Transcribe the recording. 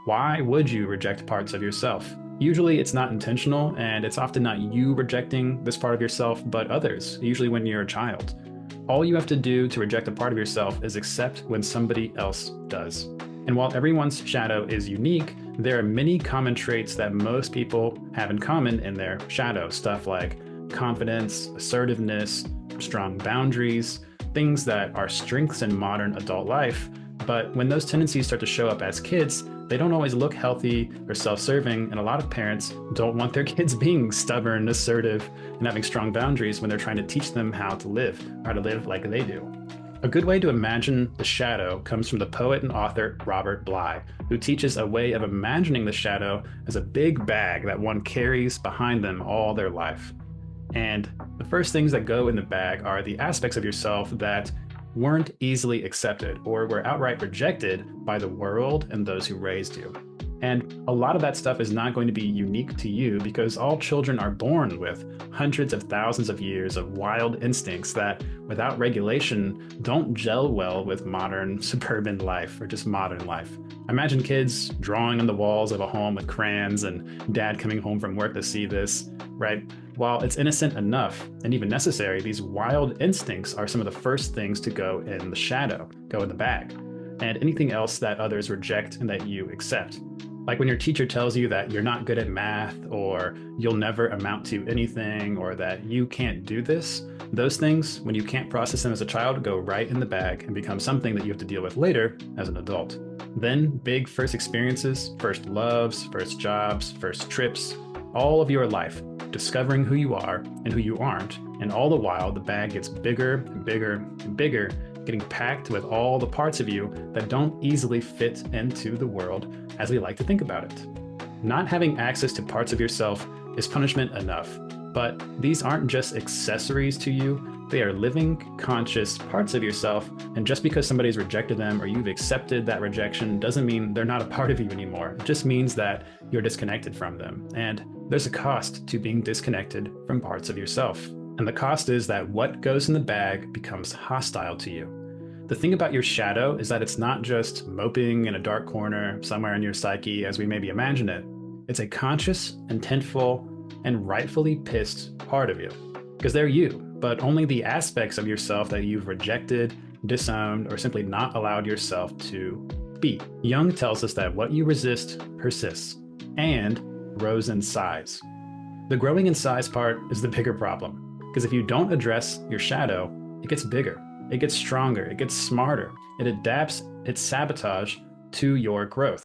Why would you reject parts of yourself? Usually it's not intentional, and it's often not you rejecting this part of yourself, but others, usually when you're a child. All you have to do to reject a part of yourself is accept when somebody else does. And while everyone's shadow is unique, there are many common traits that most people have in common in their shadow. Stuff like confidence, assertiveness, strong boundaries, things that are strengths in modern adult life. But when those tendencies start to show up as kids, they don't always look healthy or self-serving, and a lot of parents don't want their kids being stubborn, assertive, and having strong boundaries when they're trying to teach them how to live, or how to live like they do. A good way to imagine the shadow comes from the poet and author Robert Bly, who teaches a way of imagining the shadow as a big bag that one carries behind them all their life. And the first things that go in the bag are the aspects of yourself that weren't easily accepted or were outright rejected by the world and those who raised you. And a lot of that stuff is not going to be unique to you because all children are born with hundreds of thousands of years of wild instincts that, without regulation, don't gel well with modern suburban life or just modern life. Imagine kids drawing on the walls of a home with crayons and dad coming home from work to see this, right? While it's innocent enough and even necessary, these wild instincts are some of the first things to go in the shadow, go in the bag, and anything else that others reject and that you accept. Like when your teacher tells you that you're not good at math, or you'll never amount to anything, or that you can't do this, those things, when you can't process them as a child, go right in the bag and become something that you have to deal with later as an adult. Then big first experiences, first loves, first jobs, first trips, all of your life, discovering who you are and who you aren't. And all the while, the bag gets bigger and bigger and bigger, getting packed with all the parts of you that don't easily fit into the world as we like to think about it. Not having access to parts of yourself is punishment enough, but these aren't just accessories to you, they are living, conscious parts of yourself, and just because somebody's rejected them or you've accepted that rejection doesn't mean they're not a part of you anymore. It just means that you're disconnected from them, and there's a cost to being disconnected from parts of yourself. And the cost is that what goes in the bag becomes hostile to you. The thing about your shadow is that it's not just moping in a dark corner somewhere in your psyche as we maybe imagine it. It's a conscious, intentful, and rightfully pissed part of you. Because they're you, but only the aspects of yourself that you've rejected, disowned, or simply not allowed yourself to be. Jung tells us that what you resist persists and grows in size. The growing in size part is the bigger problem. Because if you don't address your shadow, it gets bigger, it gets stronger, it gets smarter, it adapts its sabotage to your growth.